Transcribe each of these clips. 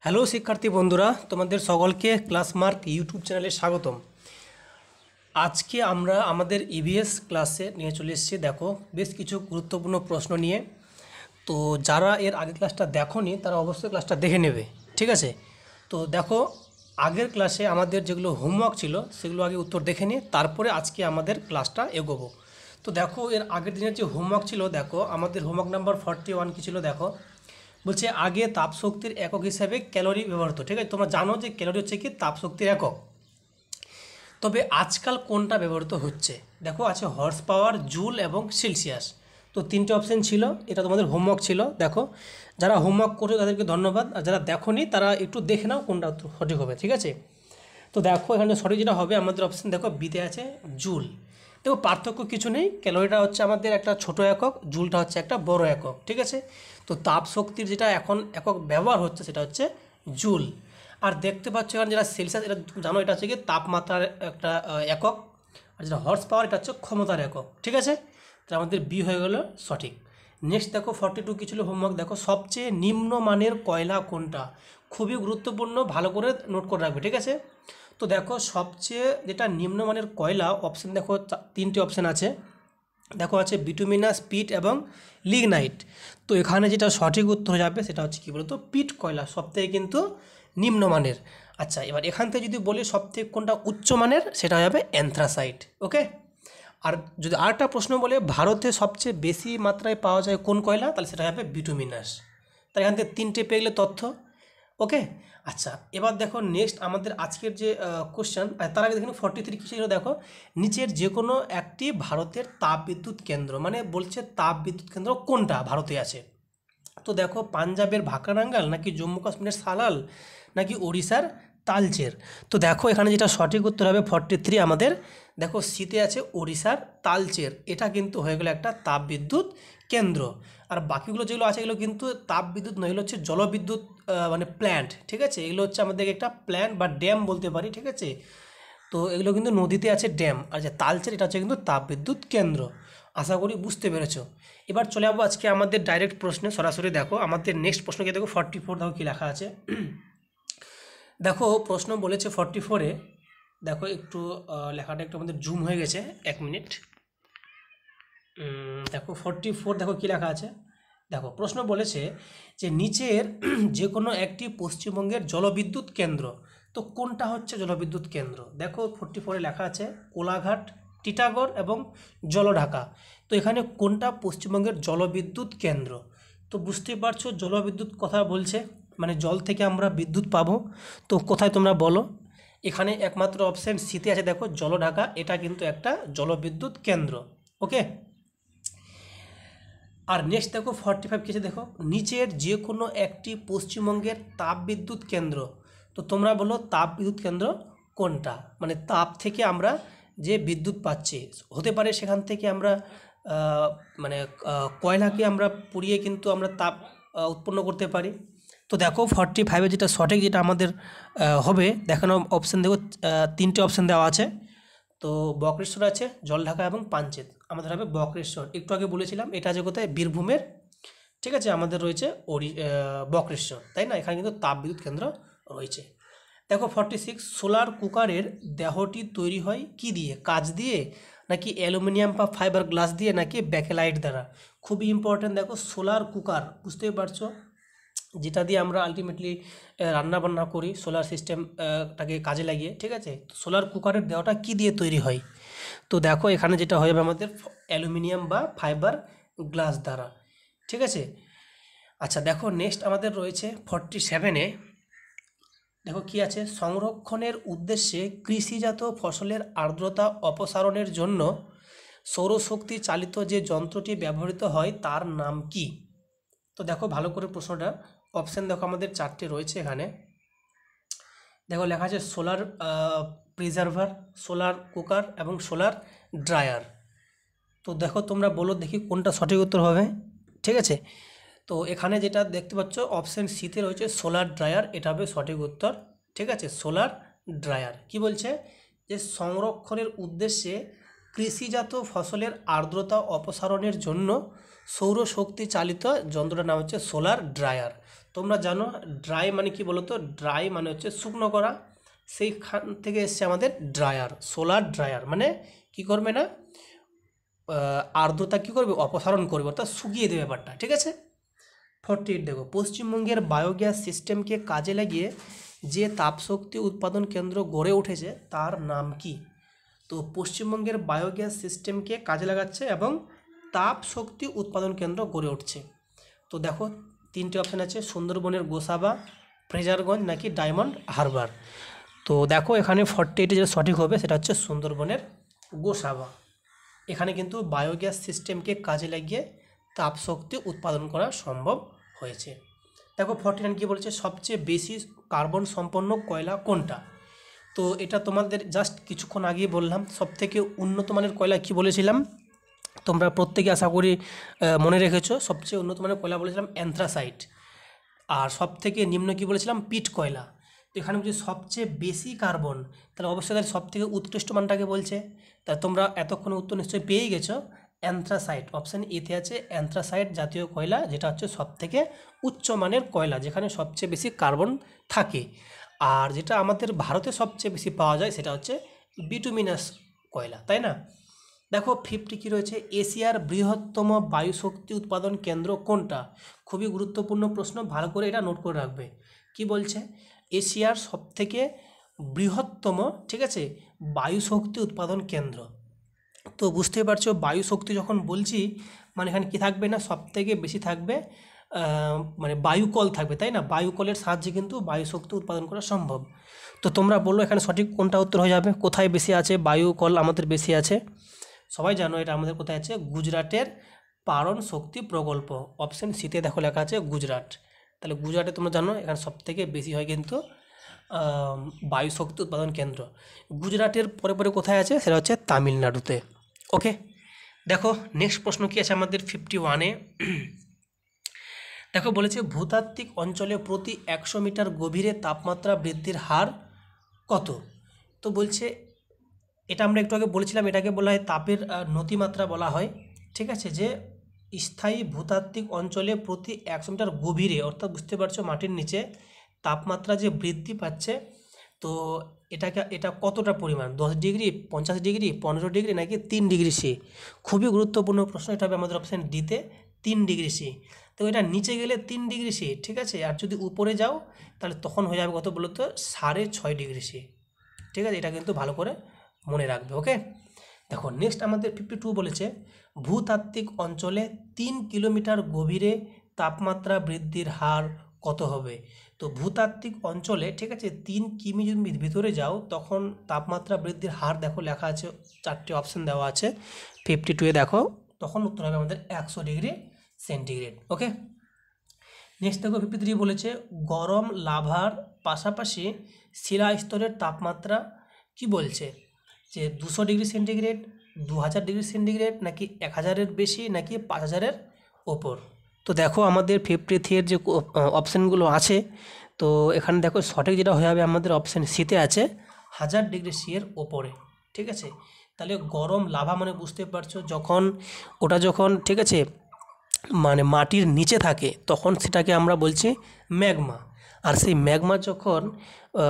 Hello শিক্ষার্থী বন্ধুরা, তোমাদের সকলকে ক্লাসমার্ক ইউটিউব চ্যানেলে স্বাগতম। আজকে আমরা আমাদের ইভিএস ক্লাসে নিয়ে চলে এসেছি। দেখো, বেশ কিছু গুরুত্বপূর্ণ প্রশ্ন নিয়ে। তো যারা এর আগের ক্লাসটা দেখোনি তারা অবশ্যই ক্লাসটা দেখে নেবে, ঠিক আছে? তো দেখো, আগের ক্লাসে আমাদের যেগুলো হোমওয়ার্ক ছিল সেগুলো আগে উত্তর দেখে নিই, তারপরে আজকে আমাদের ক্লাসটা এগোবো। তো দেখো, এর আগের দিনের যে হোমওয়ার্ক ছিল, দেখো আমাদের হোমওয়ার্ক নাম্বার 41 কী ছিল দেখো। বলছে আগে তাপশক্তির একক হিসাবে ক্যালোরি ব্যবহৃত, ঠিক আছে? তোমরা জানো যে ক্যালোরি হচ্ছে কি তাপশক্তির একক, তবে আজকাল কোনটা ব্যবহৃত হচ্ছে? দেখো আছে হর্স পাওয়ার, জুল এবং সেলসিয়াস। তো তিনটে অপশন ছিল, এটা তোমাদের হোমওয়ার্ক ছিল। দেখো, যারা হোমওয়ার্ক করছো তাদেরকে ধন্যবাদ, আর যারা দেখোনি তারা একটু দেখে নাও কোনটা সঠিক হবে, ঠিক আছে? তো দেখো, এখানে সঠিক যেটা হবে আমাদের অপশন দেখো বিতে আছে জুল। দেখো, পার্থক্য কিছু নেই, ক্যালোরিটা হচ্ছে আমাদের একটা ছোট একক, জুলটা হচ্ছে একটা বড় একক, ঠিক আছে? তো তাপ শক্তির যেটা এখন একক ব্যবহার হচ্ছে সেটা হচ্ছে জুল। আর দেখতে পাচ্ছ এখানে যেটা সেলসিয়াস, এটা জানো এটা হচ্ছে কি তাপমাত্রার একটা একক, আর যেটা হর্স পাওয়ার এটা হচ্ছে ক্ষমতার একক, ঠিক আছে? তো আমাদের বি হয়ে গেল সঠিক। নেক্সট দেখো 42 কি ছিল হোমওয়ার্ক, দেখো সবচেয়ে নিম্নমানের কয়লা কোনটা? খুবই গুরুত্বপূর্ণ, ভালো করে নোট করে রাখবে, ঠিক আছে? তো দেখো, সবচেয়ে যেটা নিম্নমানের কয়লা, অপশান দেখো তিনটে অপশান আছে। দেখো আছে বিটুমিনাস, পিট এবং লিগনাইট। তো এখানে যেটা সঠিক উত্তর যাবে সেটা হচ্ছে কী বলতো, পিট কয়লা সবথেকে কিন্তু নিম্নমানের। আচ্ছা, এবার এখান থেকে যদি বলি সবথেকে কোনটা উচ্চমানের, সেটা যাবে অ্যানথ্রাসাইট, ওকে? আর যদি আরেকটা প্রশ্ন বলে ভারতে সবচেয়ে বেশি মাত্রায় পাওয়া যায় কোন কয়লা, তাহলে সেটা যাবে বিটুমিনাস। তাই এখান থেকে তিনটে পেয়ে গেলে তথ্য, ওকে? আচ্ছা, এবার দেখো নেক্সট আমাদের আজকের যে কোশ্চেন, তার আগে দেখুন 43 কী ছিল দেখো, নিচের যে কোনো একটি ভারতের তাপবিদ্যুৎ কেন্দ্র, মানে বলছে তাপবিদ্যুৎ কেন্দ্র কোনটা ভারতে আছে। তো দেখো, পাঞ্জাবের ভাকরাঙ্গাল, নাকি জম্মু কাশ্মীরের সালাল, নাকি ওড়িশার তালচের। তো দেখো, এখানে যেটা সঠিক উত্তর হবে 43 আমাদের। দেখো শীতে আছে ওড়িশার তালচের, এটা কিন্তু হয়ে গেলো একটা তাপবিদ্যুৎ কেন্দ্র। আর বাকিগুলো যেগুলো আছে এগুলো কিন্তু তাপবিদ্যুৎ নয়, এগুলো হচ্ছে জলবিদ্যুৎ মানে প্ল্যান্ট, ঠিক আছে? এগুলো হচ্ছে আমাদের একটা প্ল্যান্ট বা ড্যাম বলতে পারি, ঠিক আছে? তো এগুলো কিন্তু নদীতে আছে ড্যাম, আর যে তালচের এটা হচ্ছে কিন্তু তাপবিদ্যুৎ কেন্দ্র। আশা করি বুঝতে পেরেছো। এবার চলে যাবো আজকে আমাদের ডাইরেক্ট প্রশ্নে সরাসরি। দেখো আমাদের নেক্সট প্রশ্নকে দেখো 44, দেখো কী লেখা আছে। দেখো প্রশ্ন বলেছে 44-এ, দেখো একটু লেখাটা একটু আমাদের জুম হয়ে গেছে, 1 মিনিট। দেখো 44, দেখো কী লেখা আছে। দেখো প্রশ্ন বলেছে যে নিচের যে কোনো একটি পশ্চিমবঙ্গের জলবিদ্যুৎ কেন্দ্র, তো কোনটা হচ্ছে জলবিদ্যুৎ কেন্দ্র? দেখো 44-এ লেখা আছে কোলাঘাট, টিটাগড় এবং জলঢাকা। তো এখানে কোনটা পশ্চিমবঙ্গের জলবিদ্যুৎ কেন্দ্র? তো বুঝতেই পারছো জলবিদ্যুৎ কথা বলছে, মানে জল থেকে আমরা বিদ্যুৎ পাবো। তো কোথায় তোমরা বলো? এখানে একমাত্র অপশান সিতে আছে, দেখো জলঢাকা, এটা কিন্তু একটা জলবিদ্যুৎ কেন্দ্র, ওকে? আর নেক্সট দেখো 45 কিছু দেখো, নিচের যে কোনো একটি পশ্চিমবঙ্গের তাপবিদ্যুৎ কেন্দ্র, তো তোমরা বলো তাপবিদ্যুৎ কেন্দ্র কোনটা? মানে তাপ থেকে আমরা যে বিদ্যুৎ পাচ্ছি, হতে পারে সেখান থেকে আমরা মানে কয়লাকে আমরা পুড়িয়ে কিন্তু আমরা তাপ উৎপন্ন করতে পারি। তো দেখো 45-এ যেটা সঠিক যেটা আমাদের হবে দেখানো অপশান, দেখো তিনটে অপশান দেওয়া আছে। তো বক্রেশ্বর আছে, জলঢাকা এবং পাঞ্চেত, আমাদের হবে বক্রেশ্বর। একটু আগে বলেছিলাম এটা আছে কোথায়, বীরভূমের, ঠিক আছে? আমাদের রয়েছে বক্রেশ্বর, তাই না? এখানে কিন্তু তাপবিদ্যুৎ কেন্দ্র রয়েছে। দেখো 46, সোলার কুকারের দেহটি তৈরি হয় কি দিয়ে? কাঁচ দিয়ে, নাকি অ্যালুমিনিয়াম বা ফাইবার গ্লাস দিয়ে, নাকি ব্যাকেলাইট দ্বারা? খুবই ইম্পর্ট্যান্ট। দেখো সোলার কুকার, বুঝতেই পারছো যেটা দিয়ে আমরা আলটিমেটলি রান্না বান্না করি সোলার সিস্টেমটাকে কাজে লাগিয়ে, ঠিক আছে? তো সোলার কুকারের দেওয়াটা কি দিয়ে তৈরি হয়? তো দেখো এখানে যেটা হয়ে যাবে আমাদের অ্যালুমিনিয়াম বা ফাইবার গ্লাস দ্বারা, ঠিক আছে? আচ্ছা দেখো নেক্সট আমাদের রয়েছে 47-এ, দেখো কি আছে, সংরক্ষণের উদ্দেশ্যে কৃষিজাত ফসলের আর্দ্রতা অপসারণের জন্য সৌরশক্তি চালিত যে যন্ত্রটি ব্যবহৃত হয় তার নাম কি? তো দেখো ভালো করে প্রশ্নটা, অপশান দেখো আমাদের 4টে রয়েছে এখানে। দেখো লেখা আছে সোলার প্রিজার্ভার, সোলার কুকার এবং সোলার ড্রায়ার। তো দেখো তোমরা বলো দেখি কোনটা সঠিক উত্তর হবে, ঠিক আছে? তো এখানে যেটা দেখতে পাচ্ছ অপশান সিতে রয়েছে সোলার ড্রায়ার, এটা হবে সঠিক উত্তর, ঠিক আছে? সোলার ড্রায়ার কি বলছে, যে সংরক্ষণের উদ্দেশ্যে কৃষিজাত ফসলের আর্দ্রতা অপসারণের জন্য সৌরশক্তি চালিত যন্ত্রটার নাম হচ্ছে সোলার ড্রায়ার। তোমরা জানো ড্রাই মানে কি বলো তো, ড্রাই মানে হচ্ছে শুকনো করা, সেইখান থেকে এসছে আমাদের ড্রায়ার, সোলার ড্রায়ার মানে কি করবে না, আর্দ্রতা কী করবে, অপসারণ করবে, অর্থাৎ শুকিয়ে দেবে ব্যাপারটা, ঠিক আছে। 48 দেখো, পশ্চিমবঙ্গের বায়োগ্যাস সিস্টেমকে কাজে লাগিয়ে যে তাপশক্তি উৎপাদন কেন্দ্র গড়ে উঠেছে তার নাম কি? তো পশ্চিমবঙ্গের বায়োগ্যাস সিস্টেমকে কাজে লাগাচ্ছে এবং তাপ শক্তি উৎপাদন কেন্দ্র গড়ে উঠছে। তো দেখো তিনটে অপশান আছে, সুন্দরবনের গোসাবা, ফ্রেজারগঞ্জ নাকি ডায়মন্ড হারবার। তো দেখো এখানে 48 যেটা সঠিক হবে সেটা হচ্ছে সুন্দরবনের গোসাবা। এখানে কিন্তু বায়োগ্যাস সিস্টেমকে কাজে লাগিয়ে তাপশক্তি উৎপাদন করা সম্ভব হয়েছে। দেখো 49 কী বলেছে, সবচেয়ে বেশি কার্বন সম্পন্ন কয়লা কোনটা? তো এটা তোমাদের জাস্ট কিছুক্ষণ আগেই বললাম, সবথেকে উন্নত মানের কয়লা কি বলেছিলাম, তোমরা প্রত্যেকে আশা করি মনে রেখেছো। সবচেয়ে উন্নত মানের কয়লা বলেছিলাম অ্যান্থ্রাসাইট, আর সবথেকে নিম্ন কি বলেছিলাম, পিট কয়লা। তো এখানে যদি সবচেয়ে বেশি কার্বন, তাহলে অবশ্যই তাহলে সবথেকে উৎকৃষ্ট মানটাকে বলছে। তা তোমরা এতক্ষণে উত্তর নিশ্চয়ই পেয়েই গেছো, অ্যান্থ্রাসাইট। অপশান এতে আছে অ্যান্থ্রাসাইট জাতীয় কয়লা, যেটা হচ্ছে সবথেকে উচ্চ মানের কয়লা, যেখানে সবচেয়ে বেশি কার্বন থাকে। আর যেটা আমাদের ভারতে সবচেয়ে বেশি পাওয়া যায় সেটা হচ্ছে বিটুমিনাস কয়লা, তাই না। দেখো 50 কী রয়েছে, এশিয়ার বৃহত্তম বায়ুশক্তি উৎপাদন কেন্দ্র কোনটা? খুবই গুরুত্বপূর্ণ প্রশ্ন, ভালো করে এটা নোট করে রাখবে। কি বলছে, এশিয়ার সবথেকে বৃহত্তম, ঠিক আছে, বায়ুশক্তি উৎপাদন কেন্দ্র। তো বুঝতেই পারছো বায়ুশক্তি যখন বলছি মানে এখানে কী থাকবে না, সবথেকে বেশি থাকবে মানে বায়ুকল থাকবে, তাই না। বায়ুকলের সাহায্যে কিন্তু বায়ুশক্তি উৎপাদন করা সম্ভব। তো তোমরা বললো এখানে সঠিক কোনটা উত্তর হয়ে যাবে, কোথায় বেশি আছে বায়ুকল আমাদের বেশি আছে? সবাই জানো এটা আমাদের কোথায় আছে, গুজরাটের পারণ শক্তি প্রকল্প। অপশন সিতে দেখো লেখা আছে গুজরাট। তাহলে গুজরাটে তোমরা জানো এখানে সবথেকে বেশি হয় কিন্তু বায়ু শক্তি উৎপাদন কেন্দ্র। গুজরাটের পরে পরে কোথায় আছে, সেটা হচ্ছে তামিলনাড়ুতে। ওকে, দেখো নেক্সট প্রশ্ন কি আছে আমাদের 51-এ। দেখো বলেছে ভূতাত্ত্বিক অঞ্চলে প্রতি 100 মিটার গভীরে তাপমাত্রা বৃদ্ধির হার কত? তো বলছে এটা আমরা একটু আগে বলেছিলাম, এটাকে বলা হয় তাপের নতিমাত্রা বলা হয়, ঠিক আছে। যে স্থায়ী ভূতাত্ত্বিক অঞ্চলে প্রতি 100 মিটার গভীরে, অর্থাৎ বুঝতে পারছো মাটির নিচে তাপমাত্রা যে বৃদ্ধি পাচ্ছে, তো এটা কতটা পরিমাণ, 10 ডিগ্রি, 50 ডিগ্রি, 15 ডিগ্রি নাকি 3 ডিগ্রি সি? খুবই গুরুত্বপূর্ণ প্রশ্ন, এটা হবে আমাদের অপশান ডিতে 3 ডিগ্রি সি। তো এটা নিচে গেলে 3 ডিগ্রি সি, ঠিক আছে, আর যদি উপরে যাও তাহলে তখন হয়ে যাবে কত বলো তো, 6.5 ডিগ্রি সি, ঠিক আছে। এটা কিন্তু ভালো করে মনে রাখবে। ওকে, দেখো নেক্সট আমাদের 52 বলেছে ভূতাত্ত্বিক অঞ্চলে 3 কিলোমিটার গভীরে তাপমাত্রা বৃদ্ধির হার কত হবে? তো ভূতাত্ত্বিক অঞ্চলে, ঠিক আছে, 3 কিমি যদি ভিতরে যাও তখন তাপমাত্রা বৃদ্ধির হার দেখো লেখা আছে, 4টে অপশান দেওয়া আছে 52-এ, দেখো তখন উত্তর হবে আমাদের 100 ডিগ্রি সেন্টিগ্রেড। ওকে, নেক্সট দেখো 53 বলেছে গরম লাভার পাশাপাশি শিলা স্তরের তাপমাত্রা কি বলছে, যে 200 ডিগ্রি সেন্টিগ্রেড, 2000 ডিগ্রি সেন্টিগ্রেড নাকি 1000-এর বেশি নাকি 5000-এর ওপর? তো দেখো আমাদের 53-এর যে অপশানগুলো আছে, তো এখানে দেখো সঠিক যেটা হয়ে যাবে আমাদের অপশান সিতে আছে 1000 ডিগ্রি সি এর ওপরে, ঠিক আছে। তাহলে গরম লাভা মানে বুঝতে পারছো যখন ওটা যখন, ঠিক আছে, মানে মাটির নিচে থাকে তখন সেটাকে আমরা বলছি ম্যাগমা। আর সেই ম্যাগমা যখন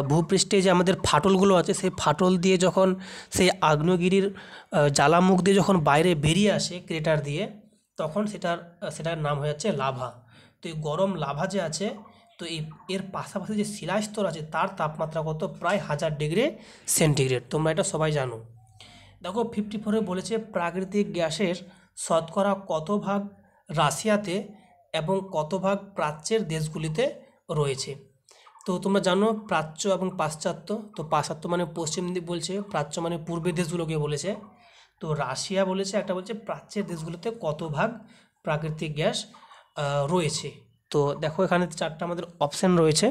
ভূপৃষ্ঠে যে আমাদের ফাটলগুলো আছে সেই ফাটল দিয়ে যখন সেই আগ্নেয়গিরির জ্বালামুখ দিয়ে যখন বাইরে বেরিয়ে আসে ক্রেটার দিয়ে, তখন সেটার নাম হয়ে যাচ্ছে লাভা। তো এই গরম লাভা যে আছে, তো এর পাশাপাশি যে শিলাস্তর আছে তার তাপমাত্রা কত, প্রায় 1000 ডিগ্রি সেন্টিগ্রেড। তোমরা এটা সবাই জানো। দেখো 54-এ বলেছে প্রাকৃতিক গ্যাসের শতকরা কত ভাগ রাশিয়াতে এবং কত ভাগ প্রাচ্যের দেশগুলিতে রয়েছে? তো তোমরা জানো প্রাচ্য এবং পাশ্চাত্য, তো পাশ্চাত্য মানে পশ্চিম দিক বলছে, প্রাচ্য মানে পূর্বের দেশগুলোকে বলেছে। তো রাশিয়া বলেছে, একটা বলছে প্রাচ্যের দেশগুলোতে কত ভাগ প্রাকৃতিক গ্যাস রয়েছে। তো দেখো এখানে 4টা আমাদের অপশান রয়েছে,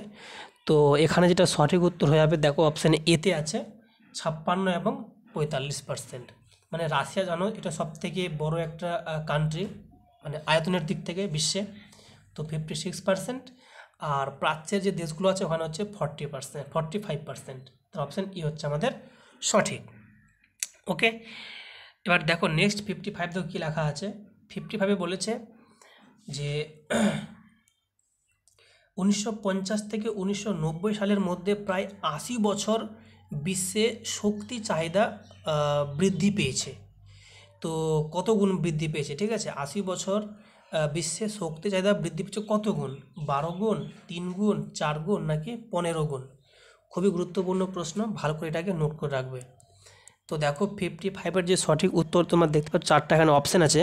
তো এখানে যেটা সঠিক উত্তর হয়ে যাবে দেখো অপশান এতে আছে 56 এবং 45%। মানে রাশিয়া জানো এটা সবথেকে বড় একটা কান্ট্রি, মানে আয়তনের দিক থেকে বিশ্বে, তো 56%। আর প্রাচ্যের যে দেশগুলো আছে ওখানে হচ্ছে 40%, 45%। তো অপশান ই হচ্ছে আমাদের সঠিক। ওকে, এবার দেখো নেক্সট 55 দেখো কী লেখা আছে। 55-এ বলেছে যে 1950 থেকে 1990 সালের মধ্যে প্রায় 80 বছর বিশ্বে শক্তি চাহিদা বৃদ্ধি পেয়েছে। তো কত গুণ বৃদ্ধি পেয়েছে, ঠিক আছে? 80 বছর বিশ্বে শক্তি চাহিদা বৃদ্ধি পেয়েছে কত গুণ? 12 গুণ, 3 গুণ, 4 গুণ নাকি 15 গুণ? খুবই গুরুত্বপূর্ণ প্রশ্ন, ভালো করে এটাকে নোট করে রাখবে। তো দেখো 55-এর যে সঠিক উত্তর তোমরা দেখতে পাচ্ছ, 4টা এখানে অপশান আছে।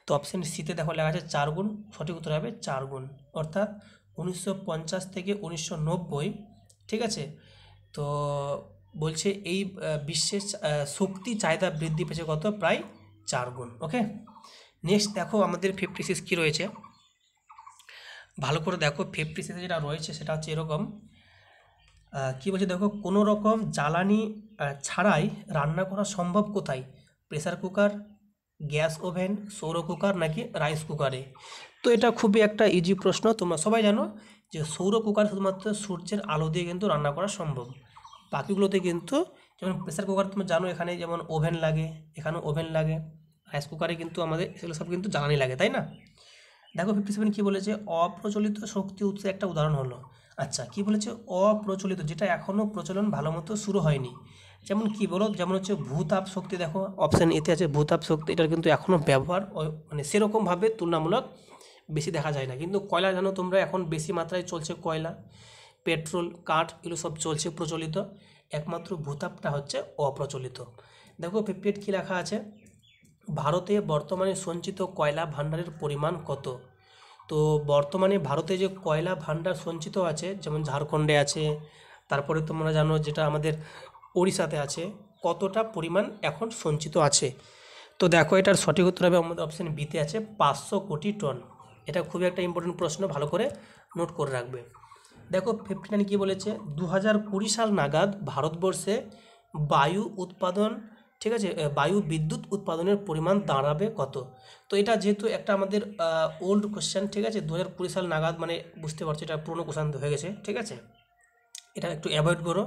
তো অপশান সিতে দেখো লেখা আছে 4 গুণ, সঠিক উত্তর হবে 4 গুণ, অর্থাৎ 1950 থেকে 1990, ঠিক আছে? তো বলছে এই বিশ্বের শক্তি চাহিদা বৃদ্ধি পেয়েছে কত? প্রায় 4 গুণ। ওকে, নেক্সট দেখো আমাদের 56 কী রয়েছে, ভালো করে দেখো। 56 যেটা রয়েছে সেটা হচ্ছে এরকম, কী বলছে দেখো, কোনো রকম জ্বালানি ছাড়াই রান্না করা সম্ভব কোথায়? প্রেসার কুকার, গ্যাস ওভেন, সৌর কুকার নাকি রাইস কুকারে? তো এটা খুবই একটা ইজি প্রশ্ন, তোমরা সবাই জানো যে সৌর কুকার শুধুমাত্র সূর্যের আলো দিয়ে কিন্তু রান্না করা সম্ভব। বাকিগুলোতে কিন্তু, যেমন প্রেসার কুকার তোমরা জানো এখানে যেমন ওভেন লাগে, এখানেও ওভেন লাগে, রাইস কুকারে কিন্তু আমাদের এগুলো সব কিন্তু জ্বালানি লাগে, তাই না? দেখো 57 কী বলেছে, অপ্রচলিত শক্তি উৎসের একটা উদাহরণ হলো। আচ্ছা, কি বলেছে? অপ্রচলিত, যেটা এখনও প্রচলন ভালো মতো শুরু হয়নি। যেমন কি বলো, যেমন হচ্ছে ভূতাপ শক্তি। দেখো অপশান এতে আছে ভূতাপ শক্তি, এটার কিন্তু এখনও ব্যবহার মানে সেরকমভাবে তুলনামূলক বেশি দেখা যায় না। কিন্তু কয়লা জানো তোমরা এখন বেশি মাত্রায় চলছে, কয়লা, পেট্রোল, কাঠ, এগুলো সব চলছে প্রচলিত। একমাত্র ভূতাপটা হচ্ছে অপ্রচলিত। দেখো 58 কী লেখা আছে, ভারতে বর্তমানে সঞ্চিত কয়লা ভাণ্ডারের পরিমাণ কত? তো বর্তমানে ভারতে যে কয়লা ভাণ্ডার সঞ্চিত আছে, যেমন ঝাড়খণ্ডে আছে, তারপরে তোমরা জানো যেটা আমাদের ওড়িশাতে আছে, কতটা পরিমাণ এখন সঞ্চিত আছে? তো দেখো এটার সঠিক উত্তর হবে আমাদের অপশান বিতে আছে 500 কোটি টন। এটা খুবই একটা ইম্পর্টেন্ট প্রশ্ন, ভালো করে নোট করে রাখবে। দেখো 59 কী বলেছে, 2020 সাল নাগাদ ভারতবর্ষে বায়ু উৎপাদন, ঠিক আছে, বায়ু বিদ্যুৎ উৎপাদনের পরিমাণ দাঁড়াবে কত? তো এটা যেহেতু একটা আমাদের ওল্ড কোশ্চেন, ঠিক আছে, 2020 সাল নাগাদ, মানে বুঝতে পারছো এটা পুরনো কোশ্চেন হয়ে গেছে, ঠিক আছে, এটা একটু অ্যাভয়েড করো।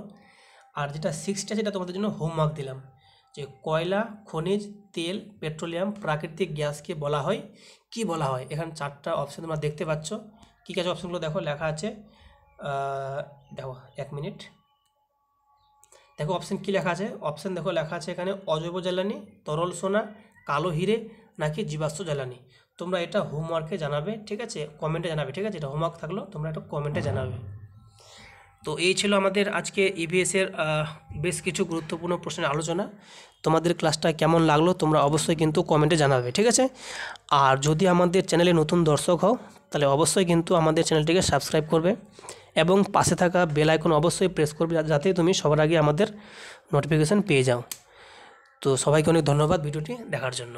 আর যেটা 6টা সেটা তোমাদের জন্য হোমওয়ার্ক দিলাম, যে কয়লা, খনিজ তেল, পেট্রোলিয়াম, প্রাকৃতিক গ্যাসকে বলা হয় কি বলা হয়? এখানে 4টা অপশান তোমরা দেখতে পাচ্ছ, কী আছে অপশানগুলো দেখো লেখা আছে, দেখো 1 মিনিট, দেখো অপশান কী লেখা আছে, অপশান দেখো লেখা আছে এখানে অজৈব জ্বালানি, তরল সোনা, কালো হিরে নাকি জীবাশ্ম জ্বালানি। তোমরা এটা হোমওয়ার্কে জানাবে, ঠিক আছে, কমেন্টে জানাবে, ঠিক আছে, এটা হোমওয়ার্ক থাকলো, তোমরা এটা কমেন্টে জানাবে। তো এই ছিল আমাদের আজকে ইভিএসের বেশ কিছু গুরুত্বপূর্ণ প্রশ্নের আলোচনা। তোমাদের ক্লাসটা কেমন লাগলো তোমরা অবশ্যই কিন্তু কমেন্টে জানাবে, ঠিক আছে। আর যদি আমাদের চ্যানেলে নতুন দর্শক হও তাহলে অবশ্যই কিন্তু আমাদের চ্যানেলটিকে সাবস্ক্রাইব করবে এবং পাশে থাকা বেল আইকন অবশ্যই প্রেস করবে, যাতে তুমি সবার আগে আমাদের নোটিফিকেশান পেয়ে যাও। তো সবাইকে অনেক ধন্যবাদ ভিডিওটি দেখার জন্য।